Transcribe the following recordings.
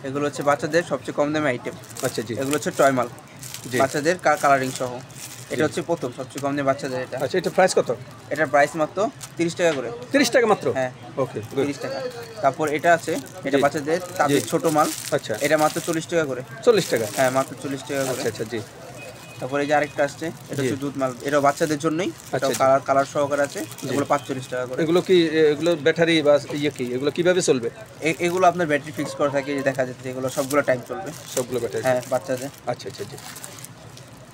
এগুলো হচ্ছে বাচ্চাদের সবচেয়ে কম দামি আইটেম। আচ্ছা জি। এগুলো হচ্ছে টয় মাল, জি। বাচ্চাদের কালারিং সহ। এটা হচ্ছে প্রথম সবচেয়ে কম দামি বাচ্চাদের এটা। আচ্ছা, এটা প্রাইস কত? এটার প্রাইস মাত্র 30 টাকা করে। 30 টাকা মাত্র? হ্যাঁ, ওকে, গুড। 30 টাকা। তারপর এটা আছে, এটা জি। বাচ্চাদের তাবিজ ছোট মাল। আচ্ছা। এটা মাত্র 40 টাকা করে। 40 টাকা? হ্যাঁ, মাত্র 40 টাকা করে। আচ্ছা, আচ্ছা, জি। তারপরে এই যে আরেকটা আসছে, এটা জি। হচ্ছে দুধ মাল। এটাও বাচ্চাদের জন্যই। আচ্ছা, এটাও কালার সহকারে আছে। জি। এগুলো 45 টাকা করে। এগুলো কি এগুলো ব্যাটারি বা ইয়ে কি? এগুলো কিভাবে চলবে? এগুলো আপনার ব্যাটারি ফিক্স করা থাকে, এই যে দেখা যাচ্ছে এগুলো সবগুলো টাইম চলবে। সবগুলো ব্যাটারি? হ্যাঁ, বাচ্চাদের। আচ্ছা, আচ্ছা, জি।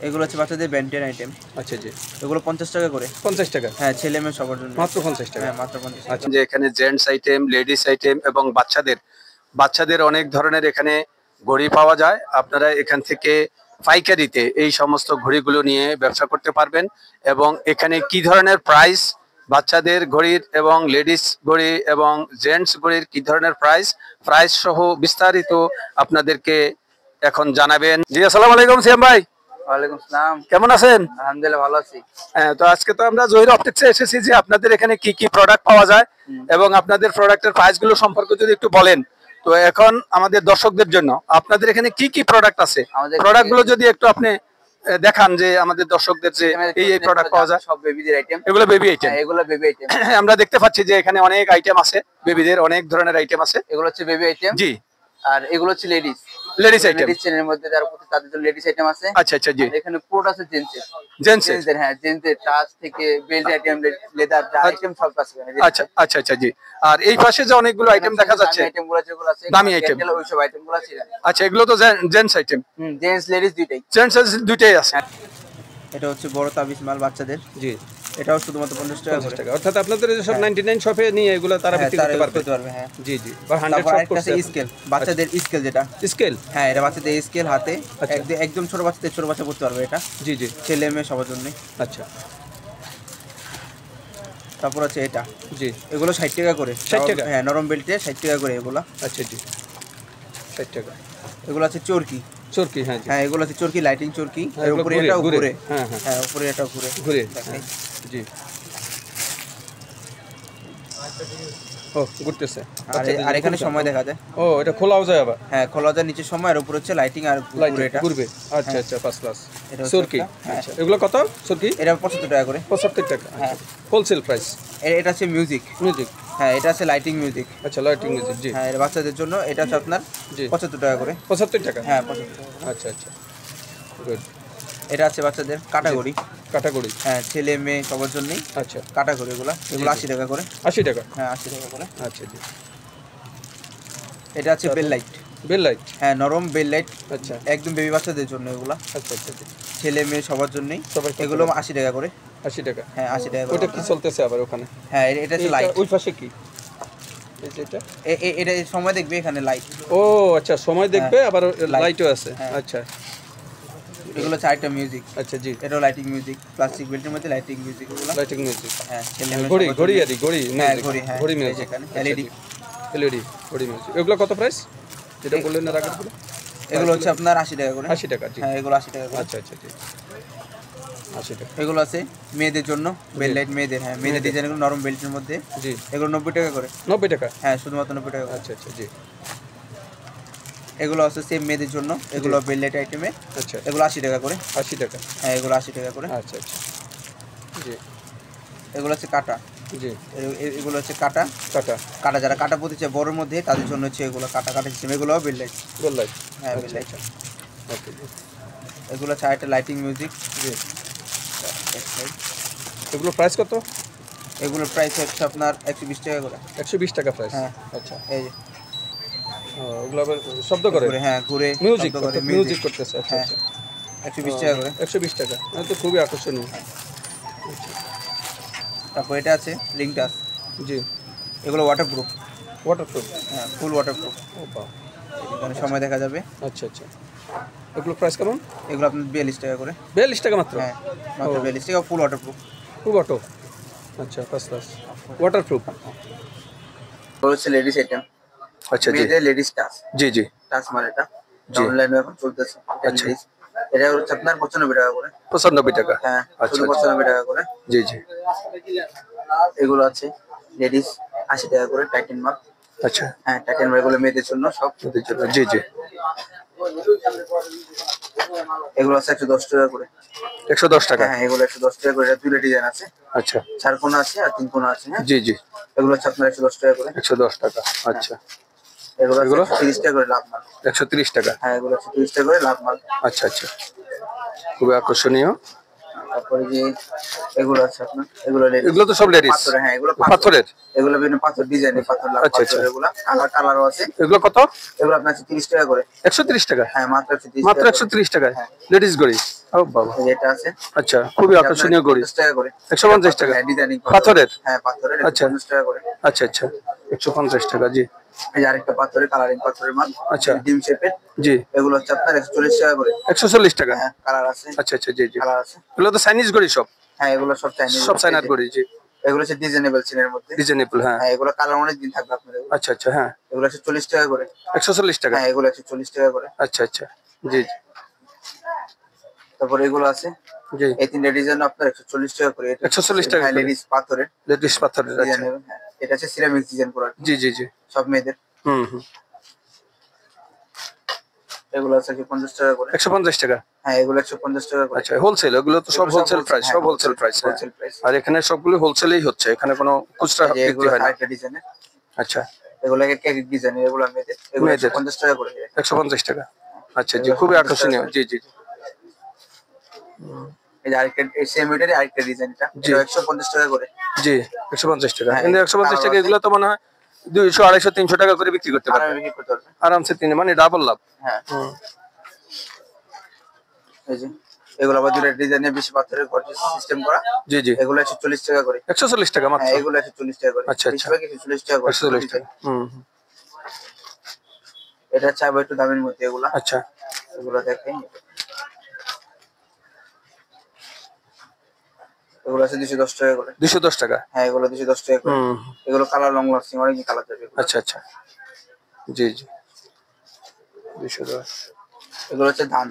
এগুলো হচ্ছে বাচ্চাদের ব্যান্ডের আইটেম। আচ্ছা জি। এগুলো 50 টাকা করে। 50 টাকা? হ্যাঁ, ছেলে মেয়ে সবার জন্য। মাত্র 50 টাকা? হ্যাঁ, মাত্র 50 টাকা। আচ্ছা, যে এখানে জেন্টস আইটেম, লেডিস আইটেম এবং বাচ্চাদের অনেক ধরনের এখানে ঘড়ি পাওয়া যায়। আপনারা এখান থেকে পাইকারিতে এই সমস্ত ঘড়িগুলো নিয়ে ব্যবসা করতে পারবেন। এবং এখানে কি ধরনের প্রাইস বাচ্চাদের ঘড়ির এবং লেডিস ঘড়ি এবং জেন্টস ঘড়ির কি ধরনের প্রাইস সহ বিস্তারিত আপনাদেরকে এখন জানাবেন। জি, আসসালামু আলাইকুম সিয়াম ভাই। ওয়ালাইকুম আসসালাম। কেমন আছেন? আলহামদুলিল্লাহ, ভালো আছি। তো আজকে তো আমরা জহির অপটিক্সে এসেছি যে আপনাদের এখানে কি কি প্রোডাক্ট পাওয়া যায় এবং আপনাদের প্রোডাক্টের প্রাইসগুলো সম্পর্কে যদি একটু বলেন। তো এখন আমাদের দর্শকদের জন্য আপনাদের এখানে কি কি প্রোডাক্ট আছে, প্রোডাক্টগুলো যদি একটু আপনি দেখান যে আমাদের দর্শকদের যে এই প্রোডাক্ট পাওয়া যায়। সব বেবিদের আইটেম। এগুলো বেবি আইটেম? হ্যাঁ, এগুলো বেবি আইটেম। আমরা দেখতে পাচ্ছি যে এখানে অনেক আইটেম আছে, বেবিদের অনেক ধরনের আইটেম আছে। এগুলো হচ্ছে বেবি আইটেম। জি। আর এগুলো হচ্ছে লেডিস আইটেম। লেডিস চেনের মধ্যে যারা প্রতি তাদের জন্য লেডিস আইটেম আছে। আচ্ছা, আচ্ছা, জি। এখানে পুরোটা আছে জেন্টসের? জেন্টসের। হ্যাঁ, জেন্টসের টাচ থেকে বেল্ট আইটেম, লেদার যা আইটেম সব আছে এখানে। আচ্ছা, আচ্ছা, আচ্ছা, জি। আর এই পাশে যে অনেকগুলো আইটেম দেখা যাচ্ছে, আইটেমগুলো যেগুলো আছে দামি আইটেম, ওই সব আইটেমগুলো আছে এখানে। আচ্ছা, এগুলো তো জেন্টস আইটেম? জেন্টস লেডিস দুইটাই। জেন্টস দুইটাই আছে। এটা হচ্ছে বড় তাবিজ মাল বাচ্চাদের। জি। এটাও শুধুমাত্র 50 টাকা করে। অর্থাৎ আপনাদের এই সব 99 শপে নিয়ে এগুলো তারা বিক্রি করতে পারবে? হ্যাঁ, জি জি। বা 100 শপ করছে। স্কেল, বাচ্চাদের স্কেল যেটা। স্কেল? হ্যাঁ, এটা বাচ্চাদের স্কেল হাতে একদম ছোট বাচ্চা পড়তে পারবে এটা। জি জি। ছেলে মেয়ে সবার জন্য। আচ্ছা। তারপর আছে এটা। জি। এগুলো 60 টাকা করে। 60 টাকা? হ্যাঁ, নরম বেল্টে 60 টাকা করে এগুলো। আচ্ছা জি, 60 টাকা। এগুলো আছে চরকি। চরকি? হ্যাঁ জি। হ্যাঁ, এগুলো আছে চরকি, লাইটিং চরকি। হ্যাঁ, এর উপরে এটাও ঘুরে। হ্যাঁ হ্যাঁ হ্যাঁ, উপরে এটাও ঘুরে। জি। ও, ঘুরতেছে। আর এখানে সময় দেখা যায়। ও, এটা খোলাও যায় আবার? হ্যাঁ, খোলা যায়, নিচে সময়, আর উপরে হচ্ছে লাইটিং আর ঘুরে এটা ঘুরবে। আচ্ছা আচ্ছা, ফার্স্ট ক্লাস। এটা চরকি? আচ্ছা, এগুলো কত চরকি? এটা 75 টাকা করে। 75 টাকা? হ্যাঁ, হোলসেল প্রাইস। এটা আছে মিউজিক। হ্যাঁ, এটা আছে লাইটিং মিউজিক। আচ্ছা, লাইটিং মিউজিক। জি। হ্যাঁ, এটা বাচ্চাদের জন্য। এটা হচ্ছে আপনার 75 টাকা করে। 75 টাকা? হ্যাঁ, 75 টাকা। আচ্ছা আচ্ছা, গুড। এটা আছে বাচ্চাদের কাটাগড়ি। কাটাগড়ি? হ্যাঁ, ছেলে মেয়ে সবার জন্যই। আচ্ছা। কাটাগড়ি এগুলো 80 টাকা করে। 80 টাকা? হ্যাঁ, 80 টাকা করে। আচ্ছা জি। এটা আছে বেল লাইট। Bell light? হ্যাঁ, নরম বেল লাইট। আচ্ছা। একদম বেবি বাচ্চাদের জন্য এগুলা। আচ্ছা আচ্ছা জি। ছেলে মেয়ে সবার জন্যই। এগুলো 80 টাকা করে। 80 টাকা? হ্যাঁ, 80 টাকা করে। ওটা কি চলতেছে আবার ওখানে? হ্যাঁ, এটা আছে লাইট। ওই পাশে কি এটা? এটা সময় দেখবে এখানে লাইট। ও আচ্ছা, সময় দেখবে, আবার লাইটও আছে। আচ্ছা। এগুলো হচ্ছে আইটেম মিউজিক। আচ্ছা জি। এটাও লাইটিং মিউজিক, প্লাস্টিক বেল্টের মধ্যে লাইটিং মিউজিক এগুলো। Lighting music? হ্যাঁ, ঘড়ি? ঘড়ি আর ঘড়ি? হ্যাঁ, ঘড়ি। হ্যাঁ, ঘড়ি মিউজিক এখানে এলইডি। এলইডি ঘড়ি মিউজিক। এগুলো কত প্রাইস যেটা বললেন না আগে? এগুলো হচ্ছে আপনার 80 টাকা করে। 80 টাকা? জি। হ্যাঁ, এগুলো 80 টাকা করে। আচ্ছা আচ্ছা জি, 80 টাকা। এগুলো আছে মেয়েদের জন্য, বেল লাইট মেয়েদের। হ্যাঁ, মেয়েদের ডিজাইন, এগুলো নরম বেল্টের মধ্যে। জি। এগুলো 90 টাকা করে। 90 টাকা? হ্যাঁ, শুধুমাত্র 90 টাকা করে। আচ্ছা আচ্ছা জি। এগুলো আছে সেম মেয়েদের জন্য, এগুলো বেল লাইট আইটেমে। আচ্ছা। এগুলো 80 টাকা করে। 80 টাকা? হ্যাঁ, এগুলো 80 টাকা করে। আচ্ছা আচ্ছা জি। এগুলো হচ্ছে কাটা। জি। এগুলো হচ্ছে কাটা। কাটা যারা কাটা পড়তে চায় বড়ের মধ্যে, তাদের জন্য হচ্ছে এগুলো কাটা সিস্টেম। এগুলো বেল লাইট। Bell light? হ্যাঁ, বেল লাইট। ওকে জি। এগুলো হচ্ছে একটা লাইটিং মিউজিক। জি। এগুলো প্রাইস কত? এগুলোর প্রাইস হচ্ছে আপনার 120 টাকা করে। 120 টাকা প্রাইস? হ্যাঁ। আচ্ছা। এই যে ওগুলো আবার শব্দ করে? হ্যাঁ, ঘুরে মিউজিক করতেছে? আচ্ছা আচ্ছা। 120 টাকা করে। 120 টাকা? তো খুবই আকর্ষণীয়। তারপর এটা আছে রিং টাচ। জি। এগুলো ওয়াটারপ্রুফ। ওয়াটারপ্রুফ? হ্যাঁ, ফুল ওয়াটারপ্রুফ। ও বাহ। এখানে সময় দেখা যাবে। আচ্ছা আচ্ছা। এগুলো প্রাইস কেমন? এগুলো আপনার 42 টাকা করে। 42 টাকা মাত্র? হ্যাঁ, মাত্র 42 টাকা, ফুল ওয়াটারপ্রুফ। খুব অটো? আচ্ছা, ফার্স্ট ক্লাস ওয়াটারপ্রুফ। হচ্ছে লেডিস আইটেম। আচ্ছা জি। মেয়েদের লেডিস টাচ। জি জি। টাচ মাল এটা জি। অনলাইনে এখন চলতেছে। আচ্ছা। এটা হচ্ছে আপনার 95 টাকা করে। 95 টাকা? হ্যাঁ, আচ্ছা, শুধু 95 টাকা করে। জি জি। এগুলো আছে লেডিস 80 টাকা করে, টাইটেন মাল। আচ্ছা, হ্যাঁ টাইটেন বার এগুলো মেয়েদের জন্য সব। ওদের জন্য। জি জি। এগুলো আছে 110 টাকা করে। 110 টাকা। হ্যাঁ হ্যাঁ এগুলো 110 টাকা করে, এটা দুটো ডিজাইন আছে, আচ্ছা, 4 কোণা আছে আর 3 কোণা আছে। হ্যাঁ জি জি। এগুলো হচ্ছে আপনার 110 টাকা করে। 110 টাকা। হ্যাঁ আচ্ছা, এগুলো আছে এগুলো 130 টাকা করে লাভ মাল। 130 টাকা। হ্যাঁ এগুলো 130 টাকা করে লাভ মাল। আচ্ছা আচ্ছা, খুবই আকর্ষণীয়। তারপরে যে এগুলো আছে আপনার, এগুলো ladies। এগুলো তো সব লেডিস। পাথরের, হ্যাঁ এগুলো পাথর। পাথরের। এগুলো বিভিন্ন পাথর ডিজাইনের পাথর লাভ আচ্ছা পাথর, আচ্ছা, এগুলো কালারও আছে। এগুলো কত? এগুলো আপনার 30 টাকা করে। 130 টাকা। হ্যাঁ মাত্র 130 মাত্র টাকা করে। 130 টাকায় হ্যাঁ লেডিস ঘড়ি। ও বাবা। এই যে এটা আছে, আচ্ছা, খুবই এটা আপনার আকর্ষণীয় ঘড়ি। 150 টাকা করে। 150 টাকা। হ্যাঁ ডিজাইনিং পাথরের। হ্যাঁ পাথরের আচ্ছা 150 টাকা করে। আচ্ছা আচ্ছা, 150 টাকা। জি। এই যে আরেকটা পাথরের কালারিং পাথরের মাল, আচ্ছা, ডিম শেপের। জি। এগুলো হচ্ছে আপনার 140 টাকা করে। 140 টাকা। হ্যাঁ কালার আছে। আচ্ছা আচ্ছা, জি জি। কালার আছে। এগুলো তো চাইনিজ ঘড়ি সব। হ্যাঁ এগুলো সব চাইনিজ। সব চাইনার ঘড়ি। জি। এগুলো হচ্ছে ডিজাইনেবল চেনের মধ্যে। রিজনেবল, হ্যাঁ। হ্যাঁ এগুলো কালার অনেক দিন থাকবে আপনার। এগুলো আচ্ছা আচ্ছা, হ্যাঁ। এগুলো 140 টাকা করে। 140 টাকা। হ্যাঁ এগুলো 140 টাকা করে। আচ্ছা আচ্ছা, জি জি। তারপরে এগুলো আছে, জি। এই তিনটা ডিজাইন আপনার 140 টাকা করে। এটা 140 টাকা করে। লেডিস পাথরের লেডিস পাথরের। আচ্ছা, ডিজাইন। হ্যাঁ এটা হচ্ছে সিরামিক ডিজাইন করা, জি জি জি। সব মেয়েদের। হুম হুম। এগুলো আছে 50 টাকা করে। 150 টাকা। হ্যাঁ এগুলো 150 টাকা করে। আচ্ছা, হোলসেল। এগুলো তো সব এগুলো হোলসেল প্রাইস, হ্যাঁ, সব হোলসেল প্রাইস। হ্যাঁ। Wholesale price. আর এখানে সবগুলো হোলসেলেই হচ্ছে, এখানে কোনো খুচরা এই যে বিক্রি এগুলো হয় না। আরেকটা ডিজাইনের। আচ্ছা, এগুলো এক এক ডিজাইন, এগুলো মেয়েদের। এগুলো মেয়েদের। 150 টাকা করে। 150 টাকা। আচ্ছা, জি, এগুলো খুবই 150 টাকা আকর্ষণীয়। করে। জি জি জি। এই যে আরেকটা, এই সেম এটারই আরেকটা ডিজাইন, এটা জি। 150 টাকা করে। জি, 150 টাকা। হ্যাঁ, কিন্তু 150 টাকা কালার এগুলো তো মনে হয় 200, 250, 300 টাকা করে বিক্রি করতে আর পারবে আমি বিক্রি করতে পারবে। আরামসে। মানে ডাবল লাভ। হ্যাঁ হুম। এই যে এগুলো আবার দুটো ডিজাইনের বেশি পাথরের গর্জিয়াস সিস্টেম করা। জি জি। এগুলো 140 টাকা করে। 140 টাকা মাত্র। হ্যাঁ এগুলো 140 টাকা করে। আচ্ছা আচ্ছা, বেশিরভাগ 140 টাকা করে। 140 টাকা। হুম হুম। এটা চাইবো একটু দামের মধ্যে এগুলা। আচ্ছা, এগুলো দেখেন, এগুলো আছে 210 টাকা করে। 210 টাকা। হ্যাঁ এগুলো 210 টাকা করে। হুম। এগুলো কালার লং লাস্টিং, অনেক কালার যাবে এগুলো। আচ্ছা আচ্ছা, জি জি। 210। এগুলো হচ্ছে ধান।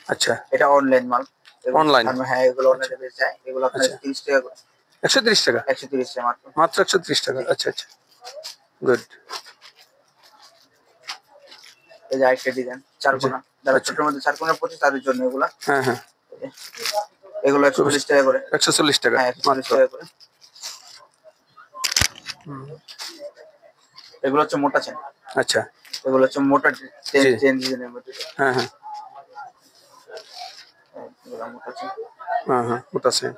আচ্ছা, এটা অনলাইন মাল। এগুলো অনলাইন। হ্যাঁ এগুলো অনলাইনে বেচা যায়। এগুলো আপনার আচ্ছা। 30 টাকা করে। 130 টাকা। 130 টাকা মাত্র। মাত্র 130 টাকা। আচ্ছা আচ্ছা, গুড। এই যে আরেকটা ডিজাইন, 4 জি। কোণা। যারা আচ্ছা, ছোটের মধ্যে 4 কোণা পড়ছে তাদের জন্য এগুলা। হ্যাঁ হ্যাঁ। এগুলো 140 টাকা করে। 140 টাকা হ্যাঁ 140 মাত্র। টাকা করে। হুম। এগুলো হচ্ছে মোটা চেন। আচ্ছা, এগুলো হচ্ছে মোটা চেন, জি। চেন ডিজাইনের মধ্যে। হ্যাঁ হ্যাঁ এগুলো মোটা চেন। হ্যাঁ হ্যাঁ, ওটা সেম।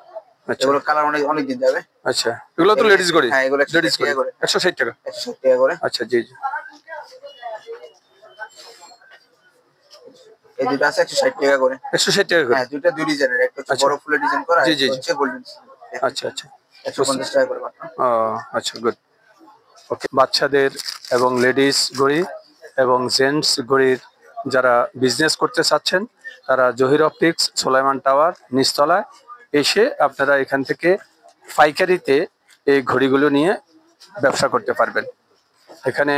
আচ্ছা এগুলো কালার অনেক অনেক দিন যাবে। আচ্ছা, এগুলো তো লেডিস ঘড়ি। হ্যাঁ এগুলো 160 লেডিস ঘড়ি। টাকা করে। 160 টাকা। 160 টাকা করে। আচ্ছা, জি জি। এই দুটো আছে 160 টাকা করে। 160 টাকা করে। হ্যাঁ দুটো দুই ডিজাইনের, একটা হচ্ছে আচ্ছা। বড় ফুলের ডিজাইন করা, জি আর জি একটা জি। হচ্ছে গোল্ডেন। আচ্ছা আচ্ছা, 150 টাকা করে মাত্র। ও আচ্ছা, গুড। ওকে, বাচ্চাদের এবং লেডিস ঘড়ি এবং জেন্টস ঘড়ির যারা বিজনেস করতে চাচ্ছেন, তারা জহির অপটিক্স, সোলাইমান টাওয়ার নিচতলায় এসে আপনারা এখান থেকে পাইকারিতে এই ঘড়িগুলো নিয়ে ব্যবসা করতে পারবেন। এখানে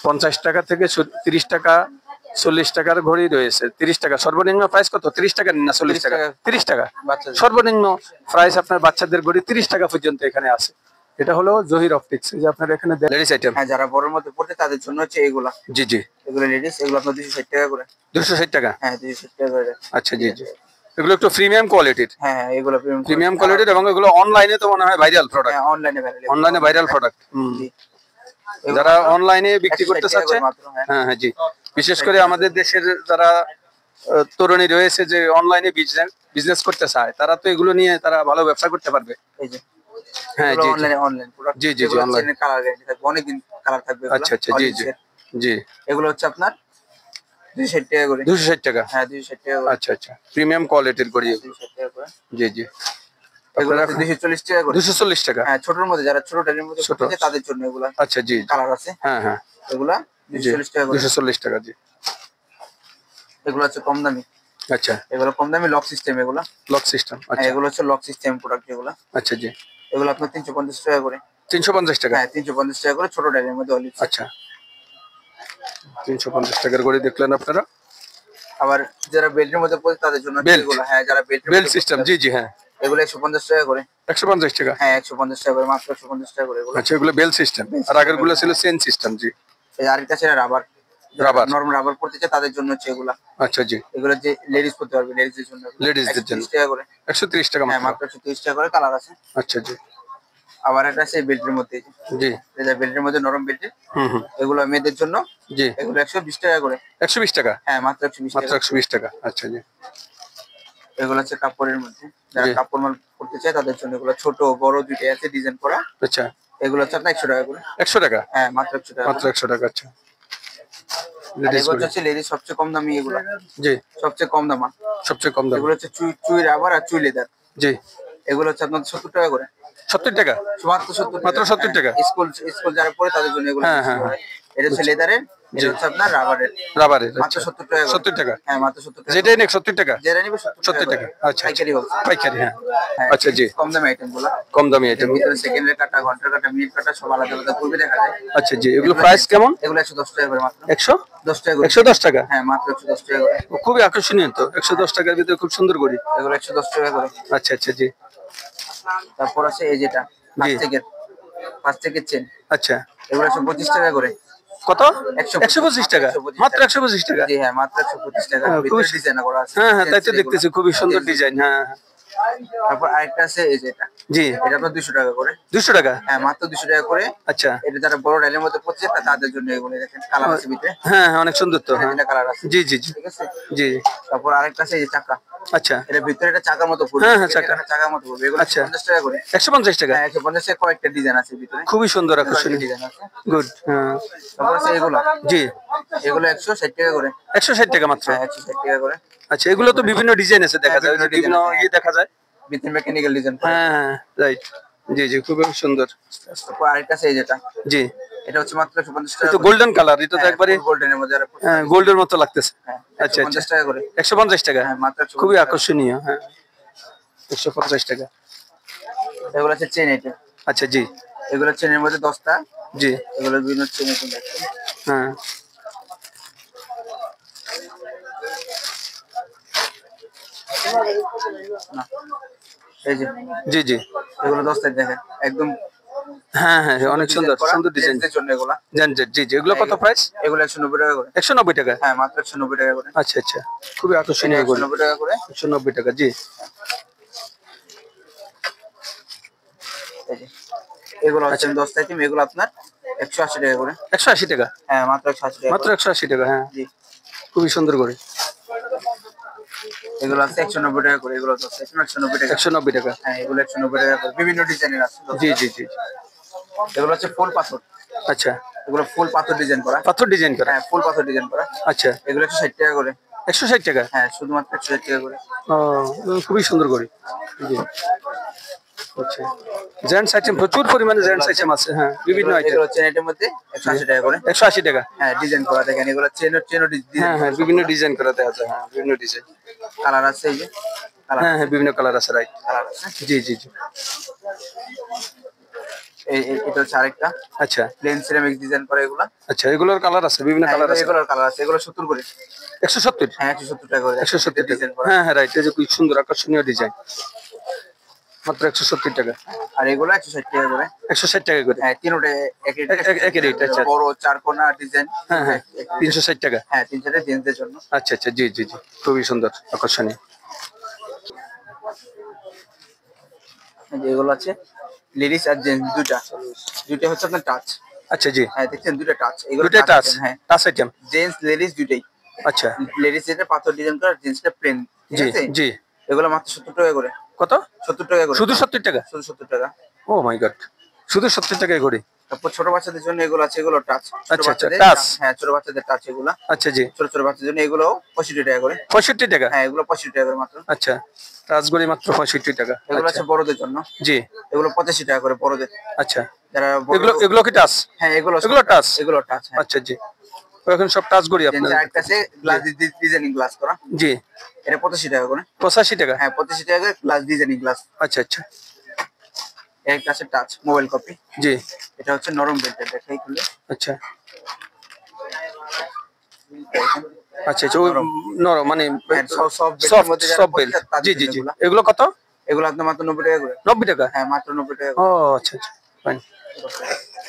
50 টাকা থেকে 30 টাকা, 40 টাকার ঘড়ি রয়েছে। 30 টাকা সর্বনিম্ন প্রাইস কত? 30 টাকা না 40 টাকা? 30 টাকা বাচ্চাদের। সর্বনিম্ন প্রাইস আপনার বাচ্চাদের ঘড়ি 30 টাকা পর্যন্ত এখানে আছে। এটা হলো জহির অপটিক্স। এই যে আপনারা এখানে লেডিস আইটেম। হ্যাঁ যারা বড়র মধ্যে পড়ছে তাদের জন্য হচ্ছে এইগুলা। জি জি। এগুলো লেডিস, এগুলো আপনার 260 টাকা করে। 260 টাকা। হ্যাঁ 260 টাকা করে। আচ্ছা, জি জি। এগুলো একটু প্রিমিয়াম কোয়ালিটির। হ্যাঁ হ্যাঁ এগুলো প্রিমিয়াম কোয়ালিটির এবং এগুলো অনলাইনে তো মনে হয় ভাইরাল প্রোডাক্ট। হ্যাঁ অনলাইনে ভাইরাল। অনলাইনে ভাইরাল প্রোডাক্ট। জি। যারা অনলাইনে বিক্রি করতে 160 টাকা চাচ্ছে, করে মাত্র। হ্যাঁ হ্যাঁ হ্যাঁ জি, বিশেষ করে আমাদের দেশের যারা তরুণী রয়েছে যে অনলাইনে বিজনেস করতে চায়, তারা তো এগুলো নিয়ে তারা ভালো ব্যবসা করতে পারবে। এই যে হ্যাঁ এগুলো জি জি। Online product. জি জি জি, অনলাইন। চেনের কালার গ্যারান্টি থাকবে, অনেকদিন কালার থাকবে এগুলো। আচ্ছা আচ্ছা, জি জি জি। এগুলো হচ্ছে আপনার 260 টাকা করে। 260 টাকা। হ্যাঁ 260 টাকা করে। আচ্ছা আচ্ছা, প্রিমিয়াম কোয়ালিটির ঘড়ি এগুলো। 260 টাকা করে। জি জি। এগুলো আপনারা হচ্ছে 240 টাকা করে। 240 টাকা। হ্যাঁ ছোটর মধ্যে, যারা ছোট টাইমের মধ্যে ছোট। পড়ছে তাদের জন্য এগুলা। আচ্ছা, জি জি। কালার আছে। হ্যাঁ হ্যাঁ, এগুলা জি 240 টাকা করে। 240 টাকা, জি। এগুলো হচ্ছে কম দামি। আচ্ছা, এগুলো কম দামি লক সিস্টেম এগুলো। Lock system. হ্যাঁ আচ্ছা এগুলো হচ্ছে লক সিস্টেম প্রোডাক্ট যেগুলো। আচ্ছা, জি। এগুলো আপনার 350 টাকা করে। 350 টাকা। হ্যাঁ 350 টাকা করে, ছোট টাইমের মধ্যে অলিভ। আচ্ছা, 350 টাকার ঘড়ি দেখলেন আপনারা। আবার যারা বেল্টের মধ্যে পড়ছে তাদের জন্য বেল্ট। এগুলো। হ্যাঁ যারা বেল্ট সিস্টেম, জি জি, হ্যাঁ। এগুলো 150 টাকা করে। 150 টাকা। হ্যাঁ 150 টাকা করে, মাত্র 150 টাকা করে এগুলো। আচ্ছা, এগুলো বেল সিস্টেম, আর আগের গুলো ছিল চেন সিস্টেম। জি। এই আরেকটা ছিল রাবার, রাবার। নরম রাবার পড়তে চায় তাদের জন্য হচ্ছে এগুলা। আচ্ছা জি। এগুলো যে লেডিস পড়তে পারবে, লেডিসদের জন্য। লেডিসদের জন্য 130 টাকা করে। 130 টাকা হ্যাঁ মাত্র। মাত্র 130 টাকা করে, কালার আছে। আচ্ছা জি। আবার একটা আছে বেল্টের মধ্যে, জি। এই যে বেল্টের মধ্যে নরম বেল্ট, হুম হুম। এগুলো মেয়েদের জন্য। জি। এগুলো 120 টাকা করে। 120 টাকা। হ্যাঁ মাত্র 120 মাত্র টাকা। 120 টাকা। আচ্ছা জি। এগুলো হচ্ছে কাপড়ের মধ্যে, যারা জি। কাপড় মাল পড়তে চায় তাদের জন্য এগুলো, ছোট বড় দুইটাই আছে ডিজাইন করা। আচ্ছা। এগুলো হচ্ছে আপনার 100 টাকা করে। 100 টাকা। হ্যাঁ মাত্র 100 টাকা মাত্র করে। 100 টাকা। আচ্ছা। আর লেডিস এগুলো গুলো। হচ্ছে লেডিস সবচেয়ে কম দামি, এগুলো জি। সবচেয়ে কম দামা। সবচেয়ে কম দাম। এগুলো হচ্ছে চুই চুই রাবার আর চুই লেদার। জি। এগুলো হচ্ছে আপনার 70 টাকা করে। 70 টাকা। মাত্র 70 মাত্র 70 টাকা। স্কুল স্কুল যারা পড়ে তাদের জন্য এগুলো। হ্যাঁ হ্যাঁ হ্যাঁ। এটা হচ্ছে লেদারের, জি। এটা হচ্ছে আপনার রাবারের। রাবারের। মাত্র আচ্ছা। 70 টাকা করে। 70 টাকা। হ্যাঁ মাত্র 70 টাকা। যেটাই নেক 70 টাকা। যেটা নিবে 70 টাকা। আচ্ছা। পাইকারি বলছে। পাইকারি, হ্যাঁ। হ্যাঁ, আচ্ছা জি। কম দামি আইটেম গুলো। কম দামি আইটেম। ভিতরে সেকেন্ডের কাটা, ঘন্টার কাটা, মিনিট কাটা সব আলাদা আলাদা করবে দেখা যায়। আচ্ছা জি। এগুলো প্রাইস কেমন? এগুলো 110 টাকা করে মাত্র। 110 টাকা করে। 110 টাকা। হ্যাঁ মাত্র 110 টাকা করে। খুবই আকর্ষণীয় তো। 110 টাকার ভিতরে খুব সুন্দর করি। এগুলো 110 টাকা করে। আচ্ছা আচ্ছা জি। তারপর আছে এই যেটা প্লাস্টিকের চেন। আচ্ছা। এগুলো 125 টাকা করে। কত? 125 টাকা। মাত্র 125 টাকা। জি হ্যাঁ মাত্র 125 টাকা। ভিতরে ডিজাইন করা আছে। হ্যাঁ হ্যাঁ, তাই তো দেখতেছি, খুবই সুন্দর ডিজাইন। হ্যাঁ। তারপর আরেকটা আছে এই যেটা। জি। এটা আপনার 200 টাকা করে। 200 টাকা। হ্যাঁ মাত্র 200 টাকা করে। আচ্ছা। এটা যারা বড় ডাইলের মধ্যে পড়ছে তাদের জন্য এগুলো, দেখেন কালার আছে ভিতরে। হ্যাঁ হ্যাঁ, অনেক সুন্দর তো। হ্যাঁ। এটা কালার আছে। জি জি জি। ঠিক আছে। জি। তারপর আরেকটা আছে এই যে চাকা। আচ্ছা। এটা ভিতরে একটা চাকার মতো পড়বে। হ্যাঁ হ্যাঁ, চাকার মতো পড়বে। এগুলো আচ্ছা। 50 টাকা করে। 150 টাকা। হ্যাঁ 150 টাকা, কয়েকটা ডিজাইন আছে ভিতরে। খুবই সুন্দর আকর্ষণীয় ডিজাইন আছে। গুড। হ্যাঁ। তারপর আছে এগুলো। জি। এগুলো 160 টাকা করে। 160 টাকা মাত্র। হ্যাঁ 160 টাকা করে। আচ্ছা, এগুলো তো বিভিন্ন ডিজাইন আছে, দেখা যায় বিভিন্ন দেখা যায়। ভিতরে মেকানিক্যাল ডিজাইন। হ্যাঁ রাইট। জি জি, খুবই সুন্দর। তারপর আরেকটা আছে এই যেটা। জি। এটা হচ্ছে মাত্র 150 এটা টাকা। তো গোল্ডেন কালার, এটা তো একবারে গোল্ডেনের মধ্যে। গোল্ডের মতো লাগতেছে। হ্যাঁ আচ্ছা আচ্ছা। 150 টাকা করে। 150 টাকা। হ্যাঁ মাত্র 150 খুবই টাকা। আকর্ষণীয়। হ্যাঁ 150 টাকা। এগুলো আছে চেন আইটেম। আচ্ছা জি। এগুলো চেনের মধ্যে 10টা। জি। এগুলো বিভিন্ন চেন আইটেম আছে। হ্যাঁ। না এই যে। জি জি। এগুলো 10টা দেখেন একদম। হ্যাঁ হ্যাঁ, অনেক সুন্দর সুন্দর ডিজাইন। জেন্টসদের জন্য এগুলা। জি জি। এগুলো কত প্রাইস? এগুলো 190 টাকা করে। 190 টাকা। হ্যাঁ মাত্র 190 টাকা করে। আচ্ছা আচ্ছা, খুবই আকর্ষণীয় এগুলো। 190 টাকা করে। 190 টাকা। জি। এই যে এগুলো হচ্ছে 10টা আইটেম, এগুলো আপনার 180 টাকা করে। 180 টাকা। হ্যাঁ মাত্র 180 টাকা। মাত্র 180 টাকা। হ্যাঁ জি। খুবই সুন্দর করে। এগুলো আছে 190 টাকা করে। এগুলো 10টা আইটেম 190 টাকা। 190 টাকা। হ্যাঁ এগুলো 190 টাকা করে, বিভিন্ন ডিজাইনের আছে। জি জি জি। এগুলো হচ্ছে ফুল পাথর। আচ্ছা। এগুলো ফুল পাথর ডিজাইন করা। পাথর ডিজাইন করা। হ্যাঁ ফুল পাথর ডিজাইন করা। আচ্ছা। এগুলো 160 টাকা করে। 160 টাকা। হ্যাঁ শুধুমাত্র 160 টাকা করে। ও, খুবই সুন্দর করে। জি। আচ্ছা। জেন্টস আইটেম প্রচুর পরিমাণে জেন্টস আইটেম আছে। হ্যাঁ বিভিন্ন আইটেম। এগুলো চেন আইটেম মধ্যে 180 টাকা করে। 180 টাকা। হ্যাঁ ডিজাইন করা, দেখেন এগুলো চেন ডিজাইন। হ্যাঁ হ্যাঁ, বিভিন্ন ডিজাইন করা দেখা যায়। হ্যাঁ বিভিন্ন ডিজাইন। কালার আছে এই যে। হ্যাঁ হ্যাঁ, বিভিন্ন কালার আছে। রাইট। কালার আছে। জি জি জি। এটা হচ্ছে আরেকটা। আচ্ছা প্লেন সিরামিক ডিজাইন করা এগুলা। আচ্ছা, এগুলোর কালার আছে, বিভিন্ন কালার আছে। এগুলোর কালার আছে। এগুলো 70 করে। 170। হ্যাঁ 170 টাকা করে। 170 ডিজাইন টাকা। করা। হ্যাঁ হ্যাঁ রাইট। এই যে খুব সুন্দর আকর্ষণীয় ডিজাইন। মাত্র 170 টাকা। আর এগুলো 160 টাকা করে। 160 টাকা করে। হ্যাঁ তিনটা একই রেট। আচ্ছা। বড় চার কোণা ডিজাইন। হ্যাঁ হ্যাঁ, 360 টাকা। হ্যাঁ 300 জেন্টসদের জন্য। আচ্ছা আচ্ছা, জি জি জি, খুবই সুন্দর আকর্ষণীয়। এগুলো আছে লেডিস আর জেন্টস দুইটা হচ্ছে আপনার টাচ। আচ্ছা জি। হ্যাঁ দেখছেন দুইটা টাচ। এগুলো দুটাই টাচ। হ্যাঁ টাচ আইটেম। জেন্টস লেডিস দুইটাই। আচ্ছা। লেডিস যেটা পাথর ডিজাইন করা, জেন্টসটা প্লেন। ঠিক জি আছে। জি। এগুলো মাত্র 70 টাকা করে। কত? 70 টাকা করে। শুধু 70 টাকা? শুধু 70 টাকা। ও মাই গড, শুধু 70 টাকায় ঘড়ি। তারপর ছোট বাচ্চাদের জন্য এগুলো আছে, এগুলো টাচ। আচ্ছা আচ্ছা, টাচ। হ্যাঁ ছোট বাচ্চাদের টাচ এগুলো। আচ্ছা জি। ছোট ছোট বাচ্চাদের জন্য এগুলো 65 টাকা করে। 65 টাকা? হ্যাঁ এগুলো 65 টাকা করে মাত্র। আচ্ছা, টাচ ঘড়ি মাত্র 65 টাকা। এগুলো আছে বড়দের জন্য। জি। এগুলো 85 টাকা করে বড়দের। আচ্ছা। যারা এগুলো কি টাচ? হ্যাঁ এগুলো টাচ। এগুলো টাচ। আচ্ছা জি। এখন সব টাচ ঘড়ি আপনার। একটা আছে গ্লাস ডিজাইনিং গ্লাস করা। জি। এটা 85 টাকা করে। 85 টাকা? হ্যাঁ 85 টাকা করে গ্লাস ডিজাইনিং গ্লাস। আচ্ছা আচ্ছা। একটা আছে টাচ মোবাইল কপি। জি। এটা হচ্ছে নরম বেল্টের, দেখাই খুলে। আচ্ছা আচ্ছা আচ্ছা, ওই নরম মানে সফট সফট বেল্ট। জি জি জি। এগুলো কত? এগুলো আপনার মাত্র 90 টাকা করে। 90 টাকা? হ্যাঁ মাত্র 90 টাকা ও করে। আচ্ছা আচ্ছা, ফাইন,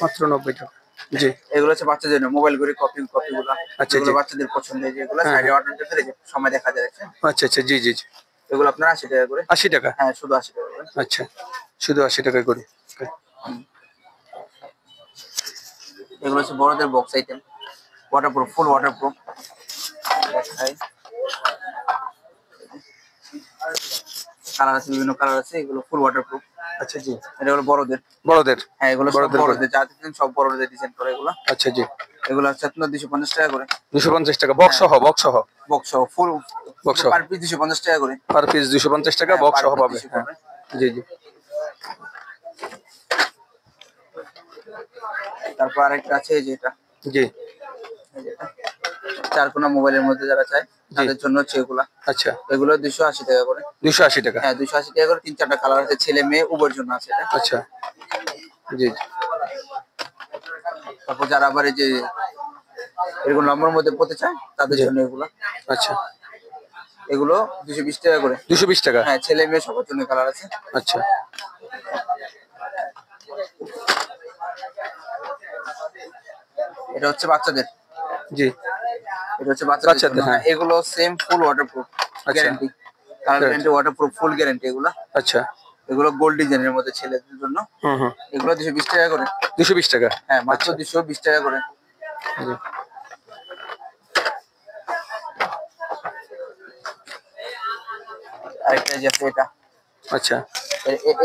মাত্র 90 টাকা। জি, এগুলো হচ্ছে বাচ্চাদের জন্য মোবাইল ঘড়ি কপিগুলো, আচ্ছা যেগুলো জি, বাচ্চাদের পছন্দের, যেগুলো হ্যাঁ সাইডে হ্যাঁ, অর্ডার দিতে যে সময় দেখা যায় দেখছেন। আচ্ছা আচ্ছা, জি জি জি, এগুলো আপনার 80 টাকা করে। 80 টাকা? হ্যাঁ শুধু 80 টাকা করে। আচ্ছা, শুধু 80 টাকায় করি। Okay. এগুলো হচ্ছে বড়দের বক্স আইটেম, ওয়াটারপ্রুফ, ফুল ওয়াটারপ্রুফ। কালার আছে, বিভিন্ন কালার আছে, এগুলো ফুল ওয়াটারপ্রুফ। আচ্ছা জি, এটা হলো বড়দের। বড়দের? হ্যাঁ এগুলো সব বড়দের বড়দের, যা দিচ্ছেন সব বড়দের ডিজাইন করে এগুলো। আচ্ছা জি, এগুলো হচ্ছে আপনার 250 টাকা করে। 250 টাকা বক্স সহ? বক্স সহ? বক্স সহ ফুল বক্স সহ পার পিস 250 টাকা করে। পার পিস 250 টাকা, হ্যাঁ, বক্স per সহ piece পাবে। 200 হ্যাঁ, করে। জি জি, তারপর আরেকটা আছে এই যে এটা, জি, এই যে এটা। চারকোনা মোবাইলের মধ্যে যারা চায় তাদের জন্য হচ্ছে এগুলা। আচ্ছা, এগুলো 280 টাকা করে। 280 টাকা? হ্যাঁ 280 টাকা করে, 3-4টা কালার আছে, ছেলে মেয়ে উভয়ের জন্য আছে এটা। আচ্ছা, জি জি, তারপর যারা আবার এই যে এরকম লম্বার মধ্যে পড়তে চায় তাদের জি, জন্য এগুলো। আচ্ছা, এগুলো 220 টাকা করে। 220 টাকা? হ্যাঁ ছেলে মেয়ে সবার জন্য কালার আছে। আচ্ছা, এটা হচ্ছে বাচ্চাদের। জি, এটা হচ্ছে বাচ্চাদের জন্য। বাচ্চাদের, হ্যাঁ, এগুলো সেম ফুল ওয়াটারপ্রুফ, আচ্ছা, guarantee, colour guarantee, waterproof, full guarantee এগুলো। আচ্ছা, এগুলো গোল্ড ডিজাইনের মধ্যে ছেলেদের জন্য। হুম হুম, এগুলো 220 টাকা করে। 220 টাকা? হ্যাঁ মাত্র আচ্ছা, 220 টাকা করে। জি, আরেকটা যে আছে এটা, আচ্ছা,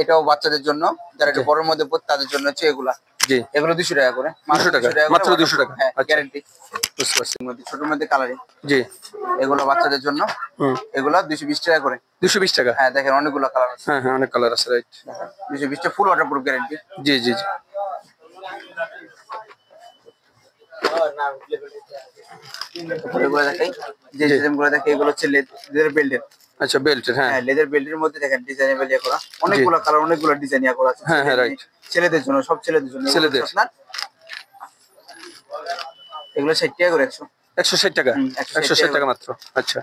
এটাও বাচ্চাদের জন্য, যারা একটু জি, বড়র মধ্যে পড়ে তাদের জন্য হচ্ছে এগুলা। জি, এগুলো 200 টাকা করে, মাত্র 200 টাকা? 200 টাকা করে, মাত্র 200 টাকা? হ্যাঁ আচ্ছা, গ্যারান্টি। বুঝতে পারছি। ছোটর মধ্যে কালারিং, জি, এগুলো বাচ্চাদের জন্য। হুম, এগুলো 220 টাকা করে। 220 টাকা? হ্যাঁ দেখেন অনেকগুলো কালার আছে। হ্যাঁ হ্যাঁ, অনেক কালার আছে, রাইট। 220 টা ফুল ওয়াটারপ্রুফ গ্যারান্টি। জি জি জি, এগুলো দেখাই, যে জি, সিস্টেম গুলো দেখে, এগুলো হচ্ছে লেদার বেল্টের। আচ্ছা, বেল্টের? হ্যাঁ, হ্যাঁ লেদার বেল্টের মধ্যে দেখেন ডিজাইনেবল ইয়ে করা, অনেকগুলো কালার, অনেকগুলো ডিজাইন ইয়ে করা আছে। হ্যাঁ হ্যাঁ, রাইট, ছেলেদের জন্য, সব ছেলেদের জন্য। এগুলো ছেলেদের। হচ্ছে আপনার, এগুলো 60 টাকা করে 100। 160 টাকা? 160 160 টাকা মাত্র? আচ্ছা,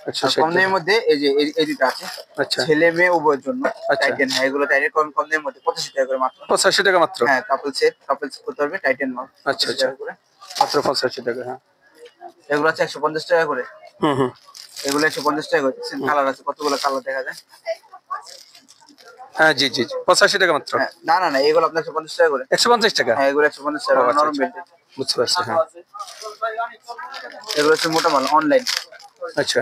আর 160 কম দামের টাকা, মধ্যে এই যে এই দুটো আছে, আচ্ছা ছেলে মেয়ে উভয়ের জন্য। আচ্ছা, টাইটেন, হ্যাঁ এগুলো টাইটেন, কম কম দামের মধ্যে 85 টাকা করে মাত্র। 85 টাকা মাত্র? হ্যাঁ কাপল সেট করতে পারবে, টাইটেন মাল। আচ্ছা 85 আচ্ছা, টাকা করে। মাত্র 85 টাকা? হ্যাঁ, এগুলো হচ্ছে 150 টাকা করে। হুম হুম, এগুলো 150 টাকা করে। কালার আছে, কতগুলো কালার দেখা যায়। হ্যাঁ জি জি জি, 85 টাকা মাত্র? হ্যাঁ না না না, এগুলো আপনার 150 টাকা করে। 150 টাকা? হ্যাঁ এগুলো 150 টাকা, ও, আচ্ছা, নরম আচ্ছা, বেল্টের। বুঝতে পারছি, হ্যাঁ, এগুলো হচ্ছে মোটা মাল, অনলাইন। আচ্ছা,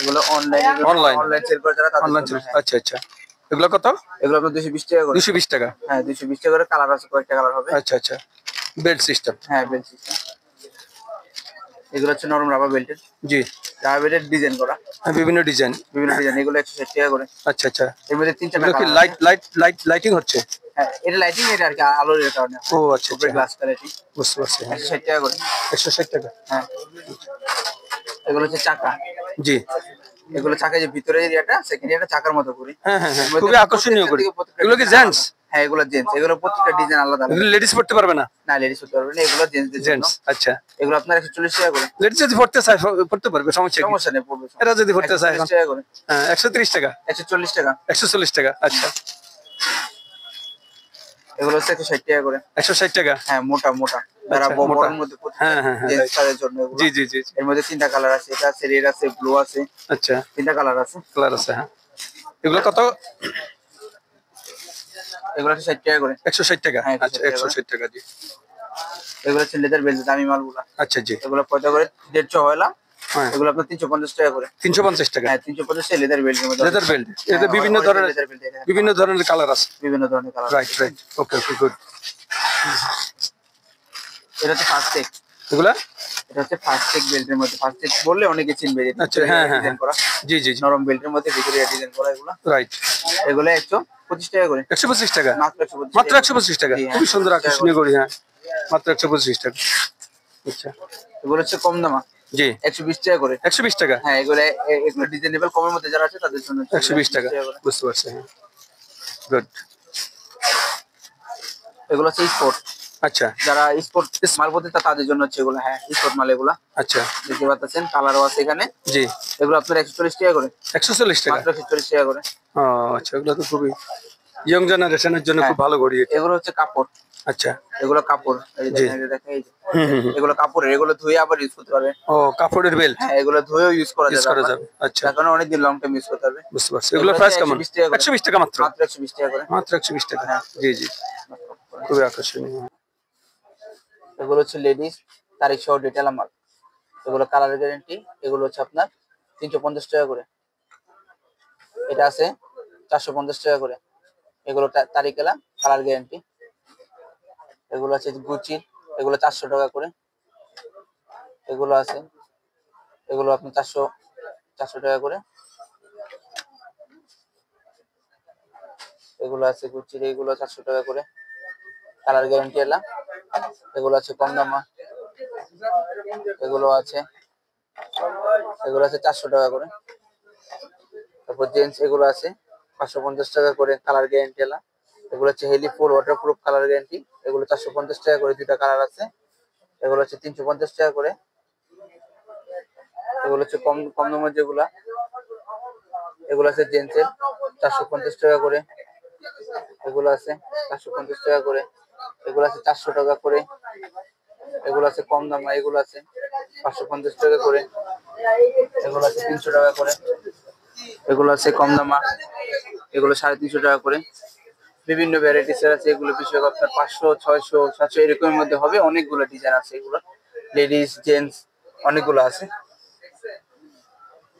এগুলো অনলাইন, অনলাইন? অনলাইন সেল করে যারা তাদের অনলাইন জন্য। চল, হ্যাঁ আচ্ছা আচ্ছা, এগুলো কত? এগুলো আপনার 220 টাকা করে। 220 টাকা? হ্যাঁ 220 টাকা করে, কালার আছে, কয়েকটা কালার হবে। আচ্ছা আচ্ছা, বেল্ট সিস্টেম? হ্যাঁ বেল্ট সিস্টেম। এগুলো হচ্ছে নরম রাবার বেল্টের, জি, রাবার বেল্টের ডিজাইন করা, হ্যাঁ, বিভিন্ন ডিজাইন? বিভিন্ন ডিজাইন। এগুলো 160 টাকা করে। আচ্ছা আচ্ছা, এর মধ্যে 3-4টা এগুলো কি কালার লাইট আছে। লাইট লাইট লাইটিং হচ্ছে? হ্যাঁ এটা লাইটিং, এটা আর কি আলোর কারণে হয়। ও আচ্ছা উপরে আচ্ছা, গ্লাস লাইটিং। বুঝতে পারছি, হ্যাঁ, 160 টাকা করে। 160 টাকা? হ্যাঁ এগুলো হচ্ছে চাকা। জি, এগুলো চাকা, যে ভিতরে এরিয়াটা, সেকেন্ড এরিয়াটা চাকার মতো করি। হ্যাঁ হ্যাঁ হ্যাঁ, এর মধ্যে খুবই আকর্ষণীয় করি। প্রত্যেকটা এগুলো কি design জেন্টস? আলাদা। হ্যাঁ এগুলো জেন্টস, এগুলো প্রত্যেকটা ডিজাইন আলাদা আলাদা। এগুলো লেডিস পড়তে পারবে না? না লেডিস হতে পারবে না, এগুলো জেন্টসদের জন্য। জেন্টস? আচ্ছা, এগুলো আপনার 140 টাকা করে। লেডিস যদি পড়তে চায় পড়তে পারবে, সমস্যা কি? সমস্যা নেই, পড়বে। এরা যদি পড়তে চায় 140 টাকা করে। হ্যাঁ, 130 টাকা? 140 টাকা। 140 টাকা? আচ্ছা, এগুলো হচ্ছে 160 টাকা করে। 160 টাকা? হ্যাঁ মোটা মোটা, যারা আচ্ছা, মোটা। বড়র মধ্যে হ্যাঁ হ্যাঁ হ্যাঁ, জেন্টস right. তাদের জন্য এগুলো। জি জি জি জি, এর মধ্যে 3টা কালার আছে, এটা আছে, রেড আছে, ব্লু আছে, আচ্ছা, 3টা কালার আছে। কালার আছে, হ্যাঁ। এগুলো কত? এগুলো হচ্ছে 60 টাকা করে। 160 টাকা? হ্যাঁ, 160 আচ্ছা, টাকা করে। 160 টাকা, জি, এগুলো হচ্ছে লেদার বেল্ট, দামি মালগুলা। আচ্ছা, জি, এগুলো কত করে? 150 হয়লা। হ্যাঁ, এগুলো আপনার 350 টাকা করে। 350 টাকা? হ্যাঁ 350 লেদার বেল্টের মধ্যে। Leather belt? এতে হ্যাঁ, বিভিন্ন original ধরনের, leather belt, এটা। বিভিন্ন ধরনের কালার আছে? বিভিন্ন ধরনের কালার। রাইট রাইট, ওকে ওকে, গুড। এটা হচ্ছে ফার্স্ট টেক। এগুলা? এটা হচ্ছে ফার্স্ট টেক বেল্টের মধ্যে। ফার্স্ট টেক বললে অনেকে চিনবে। আচ্ছা, হ্যাঁ হ্যাঁ ডিজাইন করা, জি জি জি, নরম বেল্টের মধ্যে ভিতরে ডিজাইন করা এগুলো। রাইট। এগুলো 125 টাকা করে। 125 টাকা? মাত্র 125 মাত্র টাকা। 125 টাকা? জি, হ্যাঁ। খুবই সুন্দর, আকর্ষণীয় করি, হ্যাঁ, মাত্র 125 টাকা। আচ্ছা, এগুলো হচ্ছে কম দামা, জি, 120 টাকা করে। 120 টাকা? হ্যাঁ এগুলো ডিজাইনেবল, কমের মধ্যে যারা আছে তাদের জন্য 120 টাকা, করে। বুঝতে পারছি, হ্যাঁ, গুড। এগুলো হচ্ছে স্পোর্ট। আচ্ছা যারা স্পোর্ট মাল বলতে তাদের জন্য হচ্ছে এগুলো। হ্যাঁ, স্পোর্ট মাল এগুলা আচ্ছা দেখতে পাচ্ছেন, কালারও আছে এখানে। জি। এগুলো আপনার 140 টাকা করে, 140 টাকা। মাত্র 140 টাকা করে। ও আচ্ছা, এগুলো তো খুবই ইয়ং জেনারেশনের জন্য খুব ভালো ঘড়ি এটা। এগুলো হচ্ছে কাপড়। আচ্ছা এগুলো কাপড়, এই জি। দেখেন, এই দেখেন, এই যে হুম হুম হুম। এগুলো কাপড়ের, এগুলো ধুয়ে আবার ইউজ করতে পারবে। ও কাপড়ের বেল্ট হ্যাঁ, এগুলো ধুয়েও ইউজ করা ইউজ যাবে করা আবার। যাবে। আচ্ছা যার কারণে অনেকদিন লং টাইম ইউজ করতে পারবে। বুঝতে পারছি। এগুলো এগুলোর প্রাইস হচ্ছে কেমন? 120 টাকা করে, 120 টাকা মাত্র। মাত্র 120 টাকা করে। মাত্র 120 টাকা। হ্যাঁ। জি জি, খুবই আকর্ষণীয়। এগুলো হচ্ছে লেডিস তারিখ সহ ডিটেল মাল। এগুলো কালার গ্যারেন্টি। এগুলো হচ্ছে আপনার 350 টাকা করে। এটা আছে 450 টাকা করে। এগুলো তারিখেলা, কালার গ্যারেন্টি। এগুলো আছে গুচির, এগুলো 400 টাকা করে। এগুলো আছে, এগুলো আপনার 400 টাকা করে। এগুলো আছে গুচির, এগুলো 400 টাকা করে, কালার গ্যারেন্টি এলা। এগুলো আছে কম দামা, এগুলো আছে, এগুলো আছে 400 টাকা করে। তারপর জেন্টস এগুলো আছে 550 টাকা করে, কালার গ্যারেন্টি এলা। এগুলো হচ্ছে হেলি ফুল ওয়াটারপ্রুফ, কালার গ্যারেন্টি। এগুলো 450 টাকা করে, দুইটা কালার আছে। এগুলো হচ্ছে 350 টাকা করে। এগুলো হচ্ছে কম কম দামের যেগুলা, এগুলো আছে জেন্টসের 450 টাকা করে। এগুলো আছে 450 টাকা করে। এগুলো আছে 400 টাকা করে। এগুলো আছে কম দাম, এগুলো আছে 550 টাকা করে। এগুলো আছে 300 টাকা করে। এগুলো আছে কম দামা, এগুলো 350 টাকা করে। বিভিন্ন ভ্যারাইটিস আছে, এগুলো বিষয় আপনার 500, 600, 700 এরকমের মধ্যে হবে। অনেকগুলো ডিজাইন আছে, এগুলো লেডিস জেন্টস অনেকগুলো আছে।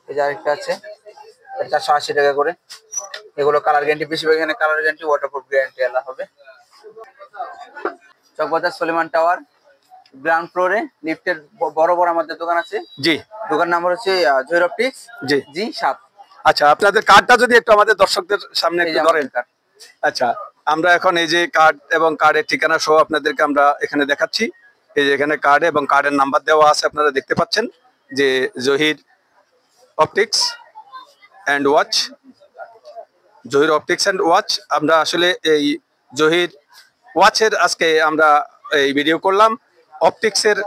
এই যে আরেকটা আছে, 480 টাকা করে। এগুলো কালার গ্যারান্টি, বেশিরভাগ এখানে কালার গ্যারান্টি, ওয়াটারপ্রুফ গ্যারান্টি এলা হবে। চকবাজার সলিমান টাওয়ার গ্রাউন্ড ফ্লোরে লিফটের বড় বড় আমাদের দোকান আছে। জি। দোকান নাম্বার হচ্ছে জহির অপটিক্স। জি জি 7। আচ্ছা, আপনাদের কার্ডটা যদি একটু আমাদের দর্শকদের সামনে একটু ধরেন। আচ্ছা, আমরা এখন এই যে কার্ড এবং কার্ডের ঠিকানা সহ আপনাদেরকে আমরা এখানে দেখাচ্ছি। এই যে এখানে কার্ড এবং কার্ডের নাম্বার দেওয়া আছে, আপনারা দেখতে পাচ্ছেন যে Zahir optics and watch, Zahir optics and watch. আমরা আসলে এই জহির ওয়াচের আজকে আমরা এই ভিডিও করলাম, অপটিক্সের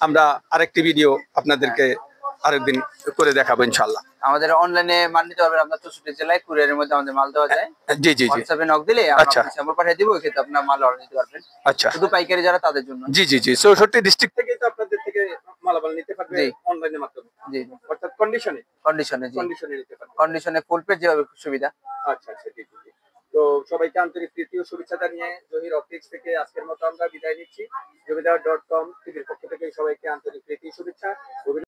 আমরা আরেকটি ভিডিও আপনাদেরকে আরেকদিন করে দেখাবো ইনশাল্লাহ। আমাদের অনলাইনে মাল নিতে পারবেন, আপনার 64 জেলায় কুরিয়ারের মধ্যে আমাদের মাল দেওয়া যায়। জি জি জি। হোয়াটসঅ্যাপে নক দিলে আমরা আচ্ছা স্যাম্পল পাঠিয়ে দিব, ওই ক্ষেত্রে আপনার মাল অর্ডার দিতে পারবেন। আচ্ছা, শুধু পাইকারি যারা তাদের জন্য। জি জি জি, 64 ডিস্ট্রিক্ট থেকে তো আপনাদের থেকে মালামাল নিতে পারবে জি। অনলাইনের মাধ্যমে। জি, অর্থাৎ কন্ডিশনে কন্ডিশনে। জি, কন্ডিশনে নিতে পারবে। কন্ডিশনে ফুল পেজ যেভাবে সুবিধা। আচ্ছা আচ্ছা, জি জি জি। তো সবাইকে আন্তরিক প্রীতি ও শুভেচ্ছা জানিয়ে জহির অপটিক্স থেকে আজকের মতো আমরা বিদায় নিচ্ছি। জমিদার.com টিভির পক্ষ থেকে সবাইকে আন্তরিক প্রীতি শুভেচ্ছা।